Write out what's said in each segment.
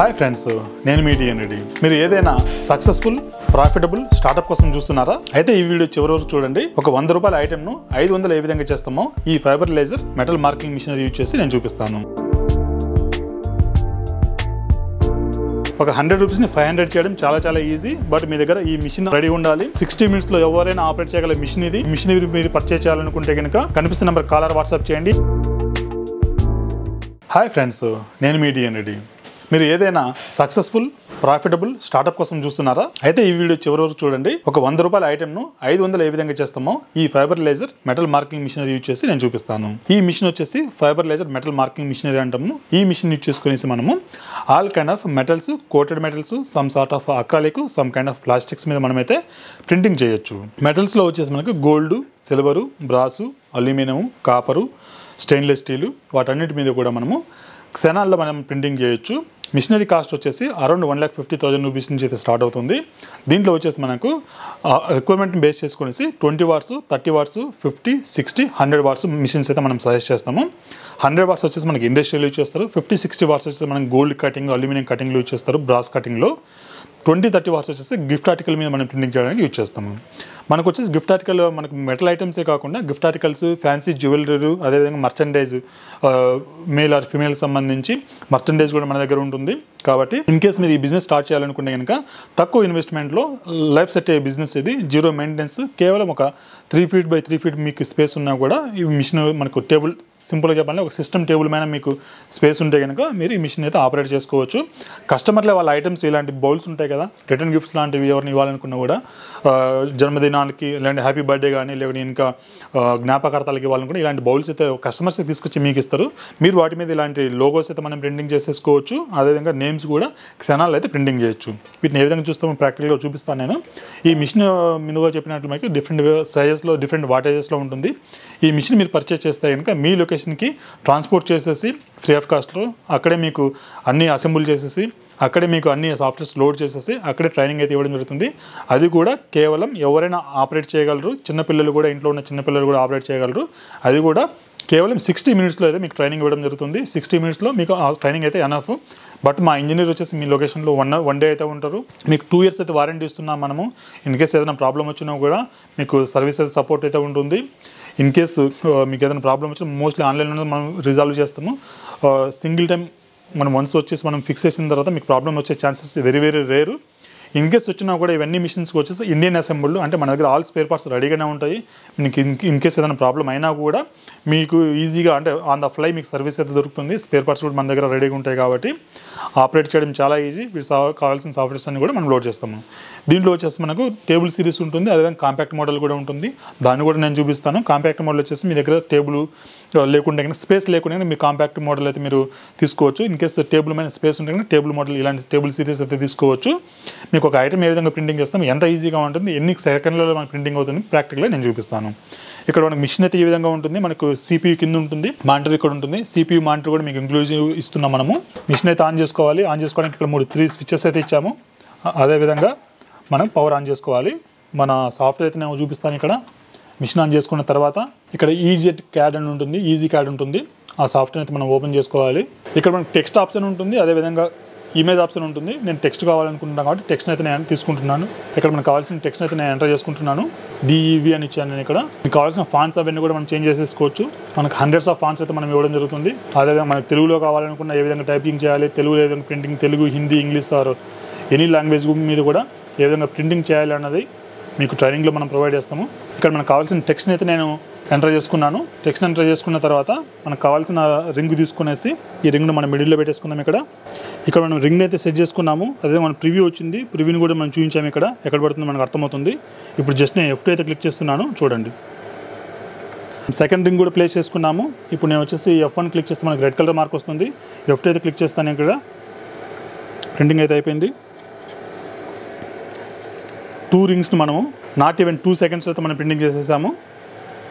Hi friends, నేను మీ డిఎన్ రెడ్డి. మీరు ఏదైనా సక్సెస్ఫుల్ ప్రాఫిటబుల్ స్టార్ట్అప్ కోసం చూస్తున్నారా? అయితే ఈ వీడియో చివరి వరకు చూడండి. ఒక 100 రూపాయల ఐటెంను 500 ఏ విధంగా చేస్తామో ఈ fibre laser metal marking machinery use చేసి నేను చూపిస్తాను. ఒక 100 రూపీస్ని 500 చేయడం చాలా ఈజీ. బట్ మీ దగ్గర ఈ మిషన్ రెడీ ఉండాలి. 60 మినిట్స్లో ఎవరైనా ఆపరేట్ చేయగల మిషన్ ఇది. మిషన్ మీరు పర్చేస్ చేయాలనుకుంటే కనుక కనిపిస్తున్న నెంబర్ కాలర్ వాట్సాప్ చేయండి. హాయ్ ఫ్రెండ్స్, నేను మీ డిఎన్ రెడ్డి. మీరు ఏదైనా సక్సెస్ఫుల్ ప్రాఫిటబుల్ స్టార్ట్అప్ కోసం చూస్తున్నారా? అయితే ఈ వీడియో చివరి వరకు చూడండి. ఒక 100 రూపాయల ఐటెంను 500 ఏ విధంగా చేస్తామో ఈ fibre laser metal marking machinery use చేసి నేను చూపిస్తాను. ఈ మిషన్ వచ్చేసి fiber laser metal marking machinery అంటాము. ఈ మిషన్ యూజ్ చేసుకునేసి మనము all kind of metals, coated metals, some sort of acrylic, some kind of plastics మీద మనమైతే ప్రింటింగ్ చేయొచ్చు. మెటల్స్లో వచ్చేసి మనకు gold, silver, brass, aluminium, copper, stainless steel వాటన్నిటి మీద కూడా మనము క్షణాల్లో మనం ప్రింటింగ్ చేయొచ్చు. మిషనరీ కాస్ట్ వచ్చేసి అరౌండ్ 1,50,000 రూపీస్ నుంచి అయితే స్టార్ట్ అవుతుంది. దీంట్లో వచ్చేసి మనకు రిక్వైర్మెంట్ని బేస్ చేసుకునేసి 20 వాట్స్, 30 వాట్స్, 50, 60, 100 వాట్స్ మిషన్స్ అయితే మనం సజెస్ట్ చేస్తాము. 100 వాట్స్ వచ్చేసి మనకి ఇండస్ట్రియల్ యూజ్ చేస్తారు. 50, 60 వాట్స్ వచ్చేసి మనం గోల్డ్ కటింగ్, అల్యూమినియం కటింగ్లో యూజ్ చేస్తారు, బ్రాస్ కటింగ్లో. 20, 30 వాట్స్ వచ్చేసి గిఫ్ట్ ఆర్టికల్ మీద మనం ప్రింటింగ్ చేయడానికి యూజ్ చేస్తాము. మనకు వచ్చేసి గిఫ్ట్ ఆర్టికల్ మనకు మెటల్ ఐటమ్సే కాకుండా గిఫ్ట్ ఆర్టికల్స్, ఫ్యాన్సీ జ్యువెలరీ, అదేవిధంగా మర్చండైజ్, మేల్ ఆర్ ఫీమేల్ సంబంధించి మర్చండైజ్ కూడా మన దగ్గర ఉంటుంది. కాబట్టి ఇన్ కేస్ మీరు ఈ బిజినెస్ స్టార్ట్ చేయాలనుకుంటే కనుక తక్కువ ఇన్వెస్ట్మెంట్లో లైఫ్ సెట్ అయ్యే బిజినెస్ ఇది. జీరో మెయింటెనెన్స్, కేవలం ఒక 3 feet by 3 feet మీకు స్పేస్ ఉన్నా కూడా ఈ మిషన్ మనకు టేబుల్, సింపుల్గా చెప్పాలంటే ఒక సిస్టమ్ టేబుల్ మీద మీకు స్పేస్ ఉంటే కనుక మీరు ఈ మిషన్ అయితే ఆపరేట్ చేసుకోవచ్చు. కస్టమర్లే వాళ్ళ ఐటమ్స్ ఇలాంటి బౌల్స్ ఉంటాయి కదా, రిటర్న్ గిఫ్ట్స్ లాంటివి ఎవరిని ఇవ్వాలనుకున్నా కూడా, జన్మదినాలకి లేదంటే హ్యాపీ బర్త్డే కానీ, లేకపోతే ఇంకా జ్ఞాపకార్థాలకి ఇవ్వాలనుకున్నా ఇలాంటి బౌల్స్ అయితే కస్టమర్స్ తీసుకొచ్చి మీకు ఇస్తారు. మీరు వాటి మీద ఇలాంటి లోగోస్ అయితే మనం ప్రింటింగ్ చేసేసుకోవచ్చు. అదేవిధంగా నేమ్స్ కూడా క్షణాలు అయితే ప్రింటింగ్ చేయొచ్చు. వీటిని ఏ విధంగా చూస్తామో ప్రాక్టికల్గా చూపిస్తాను నేను. ఈ మిషన్ ముందుగా చెప్పినట్లు మీకు డిఫరెంట్ సైజెస్లో, డిఫరెంట్ వాటేజెస్లో ఉంటుంది. ఈ మిషన్ మీరు పర్చేస్ చేస్తే కనుక మీ లొకేషన్కి ట్రాన్స్పోర్ట్ చేసేసి ఫ్రీ ఆఫ్ కాస్ట్లో అక్కడే మీకు అన్నీ అసెంబుల్ చేసేసి అక్కడే మీకు అన్ని సాఫ్ట్వేర్స్ లోడ్ చేసేసి అక్కడే ట్రైనింగ్ అయితే ఇవ్వడం జరుగుతుంది. అది కూడా కేవలం ఎవరైనా ఆపరేట్ చేయగలరు. చిన్నపిల్లలు కూడా, ఇంట్లో ఉన్న చిన్నపిల్లలు కూడా ఆపరేట్ చేయగలరు. అది కూడా కేవలం 60 మినిట్స్లో అయితే మీకు ట్రైనింగ్ ఇవ్వడం జరుగుతుంది. 60 మినిట్స్లో మీకు ఆ ట్రైనింగ్ అయితే ఎనఫ్. బట్ మా ఇంజనీర్ వచ్చేసి మీ లొకేషన్లో వన్ డే అయితే ఉంటారు. మీకు 2 years అయితే వారంటీ ఇస్తున్నాం మనము. ఇన్ కేస్ ఏదైనా ప్రాబ్లం వచ్చినా కూడా మీకు సర్వీస్ అయితే సపోర్ట్ అయితే ఉంటుంది. ఇన్ కేస్ మీకు ఏదైనా ప్రాబ్లం వచ్చినా మోస్ట్లీ ఆన్లైన్లో మనం రిజాల్వ్ చేస్తాము. సింగిల్ టైం మనం వన్స్ వచ్చేసి మనం ఫిక్స్ చేసిన తర్వాత మీకు ప్రాబ్లం వచ్చే chances very rare. In case వచ్చినా కూడా ఇవన్నీ మిషన్స్కి వచ్చేసి ఇండియన్ అసెంబుల్డ్, అంటే మన దగ్గర ఆల్ స్పేర్ పార్ట్స్ రెడీగానే ఉంటాయి. మీకు ఇన్ కేస్ ఏదైనా ప్రాబ్లం అయినా కూడా మీకు ఈజీగా, అంటే ఆన్ ద ఫ్లై మీకు సర్వీస్ అయితే దొరుకుతుంది. స్పేర్ పార్ట్స్ కూడా మన దగ్గర రెడీగా ఉంటాయి కాబట్టి ఆపరేట్ చేయడం చాలా ఈజీ. వీటి కావాల్సిన సాఫ్ట్వేర్స్ అన్ని కూడా మనం లోడ్ చేస్తాము. దీంట్లో వచ్చేసి మనకు టేబుల్ సిరీస్ ఉంటుంది, అదేవిధంగా కాంపాక్ట్ మోడల్ కూడా ఉంటుంది. దాన్ని కూడా నేను చూపిస్తాను. కాంపాక్ట్ మోడల్ వచ్చేసి మీ దగ్గర టేబుల్ లేకుంటే కనుక, స్పేస్ లేకుండా మీ కాంపాక్ట్ మోడల్ అయితే మీరు తీసుకోవచ్చు. ఇన్ కేస్ టేబుల్ మీద స్పేస్ ఉంటే కనుక టేబుల్ మోడల్, ఇలాంటి టేబుల్ సిరీస్ అయితే తీసుకోవచ్చు. మీకు ఒక ఐటమ్ ఏ విధంగా ప్రింటింగ్ చేస్తాం, ఎంత ఈజీగా ఉంటుంది, ఎన్ని సెకండ్లలో మనకు ప్రింటింగ్ అవుతుంది ప్రాక్టికల్గా నేను చూపిస్తాను. ఇక్కడ మనకు మిషన్ అయితే ఈ విధంగా ఉంటుంది. మనకు CPU కింద ఉంటుంది, మానిటర్ ఇక్కడ ఉంటుంది. CPU మానిటర్ కూడా మీకు ఇంక్లూజివ్ ఇస్తున్నాం మనము. మిషన్ అయితే ఆన్ చేసుకోవాలి. ఆన్ చేసుకోవడానికి ఇక్కడ 3 స్విచ్చెస్ అయితే ఇచ్చాము. అదేవిధంగా మనం పవర్ ఆన్ చేసుకోవాలి. మన సాఫ్ట్వేర్ అయితే నేను చూపిస్తాను. ఇక్కడ మిషన్ ఆన్ చేసుకున్న తర్వాత ఇక్కడ ఈజెట్ క్యాడ్ అని ఉంటుంది, ఈజీ క్యాడ్ ఉంటుంది. ఆ సాఫ్ట్వేర్ అయితే మనం ఓపెన్ చేసుకోవాలి. ఇక్కడ మనకు టెక్స్ట్ ఆప్షన్ ఉంటుంది, అదేవిధంగా ఇమేజ్ ఆప్షన్ ఉంటుంది. నేను టెక్స్ట్ కావాలనుకుంటున్నాను కాబట్టి టెక్స్ట్ అయితే నేను తీసుకుంటున్నాను. ఇక్కడ మనకు కావాల్సిన టెక్స్ట్ అయితే నేను ఎంటర్ చేసుకుంటున్నాను. DEV అని ఇచ్చాను నేను. ఇక్కడ మీకు కావాల్సిన ఫాంట్స్ అవన్నీ కూడా మనం చేంజ్ చేసేసుకోవచ్చు. మనకు హండ్రెడ్స్ ఆఫ్ ఫాంట్స్ అయితే మనం ఇవ్వడం జరుగుతుంది. అదేవిధంగా మనకు తెలుగులో కావాలనుకున్న ఏ విధంగా టైపింగ్ చేయాలి, తెలుగులో ఏ విధంగా printing, Telugu, Hindi, English or any language మీద కూడా ఏ విధంగా ప్రింటింగ్ చేయాలి అన్నది మీకు ట్రైనింగ్లో మనం ప్రొవైడ్ చేస్తాము. ఇక్కడ మనకు కావాల్సిన టెక్స్ట్ని అయితే నేను ఎంటర్ చేసుకున్నాను. టెక్స్ట్ ఎంటర్ చేసుకున్న తర్వాత మనకు కావాల్సిన రింగ్ తీసుకునేసి ఈ రింగ్ను మనం మిడిల్లో పెట్టేసుకుందాం. ఇక్కడ మనం రింగ్ని అయితే సెట్ చేసుకున్నాము. అదే మన ప్రివ్యూ వచ్చింది, ప్రివ్యూని కూడా మనం చూపించాము. ఇక్కడ ఎక్కడ పడుతుందో మనకు అర్థమవుతుంది. ఇప్పుడు జస్ట్ నేను F2 అయితే క్లిక్ చేస్తున్నాను, చూడండి. సెకండ్ రింగ్ కూడా ప్లేస్ చేసుకున్నాము. ఇప్పుడు నేను వచ్చేసి F1 క్లిక్ చేస్తే మనకు రెడ్ కలర్ మార్క్ వస్తుంది. F2 అయితే క్లిక్ చేస్తాను. ఇక్కడ ప్రింటింగ్ అయితే అయిపోయింది. 2 రింగ్స్ని మనము నాట్ ఈవెన్ 2 seconds అయితే మనం ప్రింటింగ్ చేసేసాము.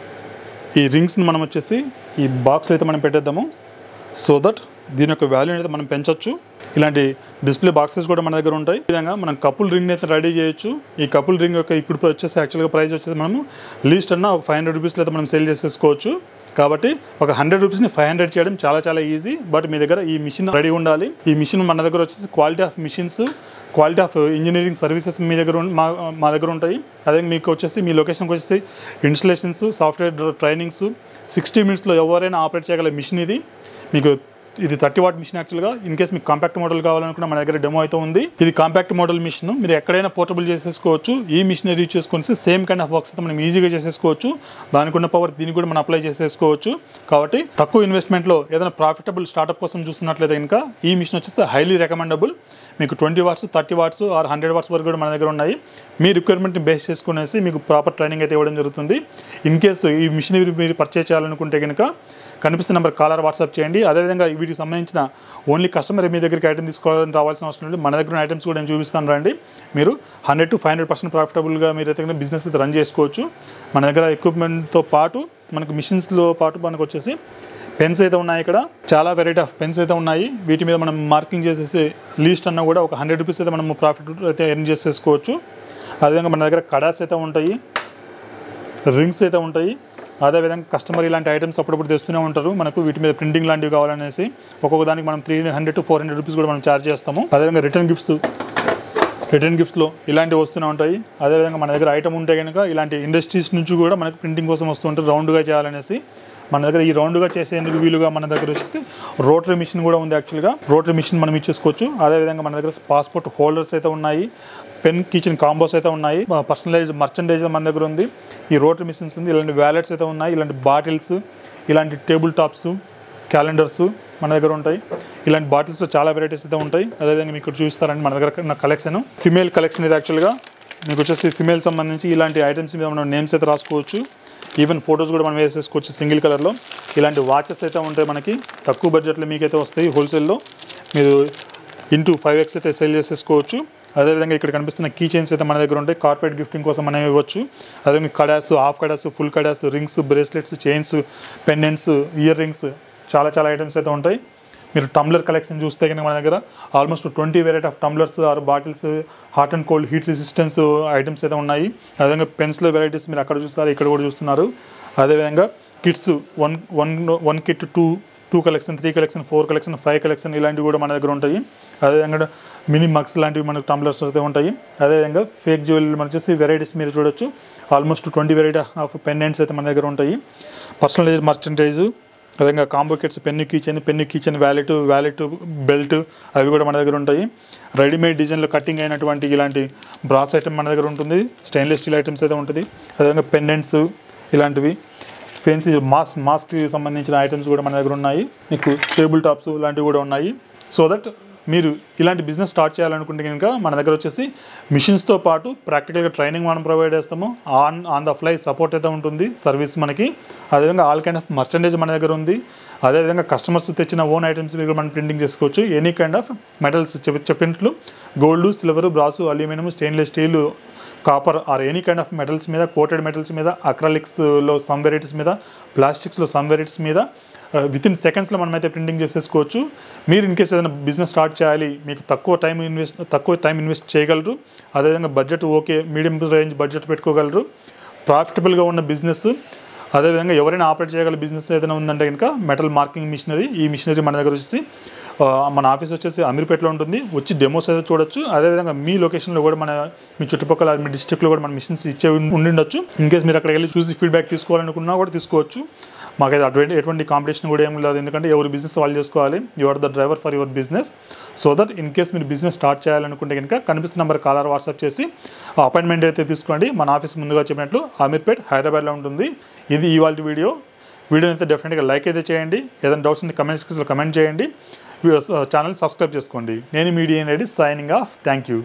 ఈ రింగ్స్ని మనం వచ్చేసి ఈ బాక్స్లో అయితే మనం పెట్టేద్దాము. సో దట్ దీని యొక్క వాల్యూని అయితే మనం పెంచవచ్చు. ఇలాంటి డిస్ప్లే బాక్సెస్ కూడా మన దగ్గర ఉంటాయి. ఈ విధంగా మనం కపుల్ రింగ్ అయితే రెడీ చేయొచ్చు. ఈ కపుల్ రింగ్ యొక్క ఇప్పుడు వచ్చేసి యాక్చువల్గా ప్రైస్ వచ్చేసి మనము లీస్ట్ అన్న ఒక 500 రూపీస్లో అయితే మనం సేల్ చేసేసుకోవచ్చు. కాబట్టి ఒక 100 రూపీస్ని 500 చేయడం చాలా చాలా ఈజీ. బట్ మీ దగ్గర ఈ మిషన్ రెడీ ఉండాలి. ఈ మిషన్ మన దగ్గర వచ్చేసి quality of machines, quality of engineering services మీ దగ్గర మా దగ్గర ఉంటాయి. అదే మీకు వచ్చేసి మీ లొకేషన్కి వచ్చేసి ఇన్స్టలేషన్స్, సాఫ్ట్వేర్ ట్రైనింగ్స్ 60 మినిట్స్లో ఎవరైనా ఆపరేట్ చేయగల మిషన్ ఇది. మీకు ఇది 30 వాట్ మిషన్. యాక్చువల్గా ఇన్ కేస్ మీకు కాంపాక్ట్ మోడల్ కావాలనుకున్న మన దగ్గర డెమో అయితే ఉంది. ఇది కాంపాక్ట్ మోడల్ మిషన్, మీరు ఎక్కడైనా పోర్టబుల్ చేసేసుకోవచ్చు. ఈ మిషన్ యూజ్ చేసుకొని సేమ్ కైండ్ ఆఫ్ వర్క్స్ అయితే మనం ఈజీగా చేసేసుకోవచ్చు. దానికి ఉన్న పవర్ దీనికి కూడా మనం అప్లై చేసేసుకోవచ్చు. కాబట్టి తక్కువ ఇన్వెస్ట్మెంట్లో ఏదైనా ప్రాఫిటబుల్ స్టార్ట్అప్ కోసం చూస్తున్నట్లయితే కనుక ఈ మిషన్ వచ్చేసి హైలీ రికమెండబుల్. మీకు 20 వాట్స్, 30 వాట్స్ ఆర్ 100 వాట్స్ వరకు కూడా మన దగ్గర ఉన్నాయి. మీ రిక్వైర్మెంట్ని బేస్ చేసుకునేసి మీకు ప్రాపర్ ట్రైనింగ్ అయితే ఇవ్వడం జరుగుతుంది. ఇన్ కేసు ఈ మిషన్ మీరు పర్చేజ్ చేయాలనుకుంటే కనుక కనిపిస్తున్న నెంబర్ కాల్ ఆర్ వాట్సాప్ చేయండి. అదేవిధంగా వీటికి సంబంధించిన ఓన్లీ కస్టమర్ మీ దగ్గరికి ఐటమ్ తీసుకోవాలని రావాల్సిన అవసరం లేదు. మన దగ్గర ఐటమ్స్ కూడా నేను చూపిస్తాను రండి. మీరు 100 to 500% ప్రాఫిటబుల్గా మీరు అయితే బిజినెస్ అయితే రన్ చేసుకోవచ్చు. మన దగ్గర ఎక్విప్మెంట్తో పాటు మనకు మిషన్స్లో పాటు మనకు వచ్చేసి పెన్స్ అయితే ఉన్నాయి. ఇక్కడ చాలా వెరైటీ ఆఫ్ పెన్స్ అయితే ఉన్నాయి. వీటి మీద మనం మార్కింగ్ చేసేసి లీస్ట్ అన్నా కూడా ఒక 100 రూపీస్ అయితే మనం ప్రాఫిట్ అయితే ఎర్న్ చేసేసుకోవచ్చు. అదేవిధంగా మన దగ్గర కడాస్ అయితే ఉంటాయి, రింగ్స్ అయితే ఉంటాయి. అదేవిధంగా కస్టమర్ ఇలాంటి ఐటమ్స్ అప్పుడప్పుడు తెస్తూనే ఉంటారు. మనకు వీటి మీద ప్రింటింగ్ లాంటివి కావాలనేసి ఒక్కొక్క దానికి మనం 300 to 400 రూపీస్ కూడా మనం ఛార్జ్ చేస్తాము. అదేవిధంగా రిటర్న్ గిఫ్ట్స్లో ఇలాంటివి వస్తూనే ఉంటాయి. అదేవిధంగా మన దగ్గర ఐటమ్ ఉంటే కనుక ఇలాంటి ఇండస్ట్రీస్ నుంచి కూడా మనకు ప్రింటింగ్ కోసం వస్తూ ఉంటారు రౌండ్గా చేయాలనేసి. మన దగ్గర ఈ రౌండ్గా చేసేందుకు వీలుగా మన దగ్గర వచ్చేసి రోటరీ మిషన్ కూడా ఉంది. యాక్చువల్గా రోటరీ మిషన్ మనం ఇచ్చేసుకోవచ్చు. అదేవిధంగా మన దగ్గర పాస్పోర్ట్ హోల్డర్స్ అయితే ఉన్నాయి, పెన్ కిచెన్ కాంబోస్ అయితే ఉన్నాయి, పర్సనలైజ్డ్ మర్చండైజ్ మన దగ్గర ఉంది, ఈ రోటరీ మిషన్స్ ఉంది, ఇలాంటి వ్యాలెట్స్ అయితే ఉన్నాయి, ఇలాంటి బాటిల్స్, ఇలాంటి టేబుల్ టాప్స్, క్యాలెండర్స్ మన దగ్గర ఉంటాయి. ఇలాంటి బాటిల్స్లో చాలా వెరైటీస్ అయితే ఉంటాయి. అదేవిధంగా మీకు చూస్తారండి మన దగ్గర నా కలెక్షన్, ఫిమేల్ కలెక్షన్ ఇది. యాక్చువల్గా మీకు వచ్చేసి ఫిమేల్ సంబంధించి ఇలాంటి ఐటమ్స్ మీద మనం నేమ్స్ అయితే రాసుకోవచ్చు. ఈవెన్ ఫొటోస్ కూడా మనం వేసేసుకోవచ్చు సింగిల్ కలర్లో. ఇలాంటి వాచెస్ అయితే ఉంటాయి మనకి తక్కువ బడ్జెట్లో మీకైతే వస్తాయి. హోల్సేల్లో మీరు ఇంటూ 5x అయితే సేల్ చేసేసుకోవచ్చు. అదేవిధంగా ఇక్కడ కనిపిస్తున్న కీ చైన్స్ అయితే మన దగ్గర ఉంటాయి. కార్పొరేట్ గిఫ్టింగ్ కోసం మనం ఇవ్వచ్చు. అదేవిధంగా kadas, half kadas, full kadas, rings, bracelets, chains, pendants, earrings చాలా ఐటమ్స్ అయితే ఉంటాయి. మీరు టంబ్లర్ కలెక్షన్ చూస్తే కనుక మన దగ్గర almost 20 variety of tumblers or bottles, hot and cold heat resistance items అయితే ఉన్నాయి. అదేవిధంగా పెన్స్లో వెరైటీస్ మీరు అక్కడ చూస్తారు, ఇక్కడ కూడా చూస్తున్నారు. అదేవిధంగా kits one kit 2 collection, 3 collection, 4 collection, 5 collection ఇలాంటివి కూడా మన దగ్గర ఉంటాయి. అదేవిధంగా మినీ మగ్స్ లాంటివి మనకు టంబ్లర్స్ అయితే ఉంటాయి. అదేవిధంగా ఫేక్ జ్యువెలరీ మన వచ్చేసి వెరైటీస్ మీరు చూడొచ్చు. ఆల్మోస్ట్ 20 వెరైటీ ఆఫ్ పెండెంట్స్ అయితే మన దగ్గర ఉంటాయి. పర్సనలైజ్డ్ మర్చెండైజ్, అదేవిధంగా combo kits, pen keychain, wallet, belt అవి కూడా మన దగ్గర ఉంటాయి. రెడీమేడ్ డిజైన్లో కటింగ్ అయినటువంటి ఇలాంటి బ్రాస్ ఐటమ్ మన దగ్గర ఉంటుంది. స్టెయిన్లెస్ స్టీల్ ఐటమ్స్ అయితే ఉంటుంది. అదేవిధంగా పెండెంట్స్ ఇలాంటివి, ఫెన్సీ మాస్క్కి సంబంధించిన ఐటమ్స్ కూడా మన దగ్గర ఉన్నాయి. మీకు టేబుల్ టాప్స్ ఇలాంటివి కూడా ఉన్నాయి. సో దట్ మీరు ఇలాంటి బిజినెస్ స్టార్ట్ చేయాలనుకుంటే కనుక మన దగ్గర వచ్చేసి మిషన్స్తో పాటు ప్రాక్టికల్గా ట్రైనింగ్ మనం ప్రొవైడ్ చేస్తాము. ఆన్ ద ఫ్లై సపోర్ట్ అయితే ఉంటుంది సర్వీస్ మనకి. అదేవిధంగా ఆల్ కైండ్ ఆఫ్ మర్చండేజ్ మన దగ్గర ఉంది. అదేవిధంగా కస్టమర్స్ తెచ్చిన ఓన్ ఐటమ్స్ దగ్గర మనం ప్రింటింగ్ చేసుకోవచ్చు. ఎనీ కైండ్ ఆఫ్ మెటల్స్ చెప్పినట్లు gold, silver, brass, aluminium, stainless steel, copper or any kind of metals మీద, కోటెడ్ మెటల్స్ మీద, అక్రాలిక్స్లో సమ్ వెరైటీస్ మీద, ప్లాస్టిక్స్లో సమ్ వెరైటీస్ మీద వితిన్ సెకండ్స్లో మనమైతే ప్రింటింగ్ చేసేసుకోవచ్చు. మీరు ఇన్ కేసు ఏదైనా బిజినెస్ స్టార్ట్ చేయాలి, మీకు తక్కువ టైం ఇన్వెస్ట్ చేయగలరు. అదేవిధంగా budget okay, medium range budget పెట్టుకోగలరు. ప్రాఫిటబుల్గా ఉన్న బిజినెస్, అదేవిధంగా ఎవరైనా ఆపరేట్ చేయగల బిజినెస్ ఏదైనా ఉందంటే కనుక మెటల్ మార్కింగ్ మిషనరీ. ఈ మిషనరీ మన దగ్గర వచ్చేసి మన ఆఫీస్ వచ్చేసి అమీర్పేటలో ఉంటుంది. వచ్చి డెమోస్ అయితే చూడొచ్చు. అదేవిధంగా మీ లొకేషన్లో కూడా మీ చుట్టుపక్కల మీ డిస్ట్రిక్ట్లో కూడా మన మిషన్స్ ఇచ్చే ఉండిండొచ్చు. ఇన్ కేసు మీరు అక్కడికి వెళ్ళి చూసి ఫీడ్బ్యాక్ తీసుకోవాలనుకున్నా కూడా తీసుకోవచ్చు. మాకైతే ఎటువంటి కాంపిటీషన్ కూడా ఏం లేదు. ఎందుకంటే ఎవరి బిజినెస్ వాళ్ళు చేసుకోవాలి. You are the driver for your business. So that in case మీరు బిజినెస్ స్టార్ట్ చేయాలనుకుంటే కనుక కనిపిస్తున్న నెంబర్ కాల్ ఆర్ వాట్సాప్ చేసి అపాయింట్మెంట్ అయితే తీసుకోండి. మన ఆఫీస్ ముందుగా చెప్పినట్లు అమీర్పేట్, హైదరాబాద్లో ఉంటుంది. ఇది ఇవాళ వీడియో అయితే డెఫినెట్గా లైక్ అయితే చేయండి. ఏదైనా డౌట్స్ ఉంటే కమెంట్ సెక్షన్లో కమెంట్ చేయండి. ఛానల్ సబ్స్క్రైబ్ చేసుకోండి. నేను media ready signing off. Thank you.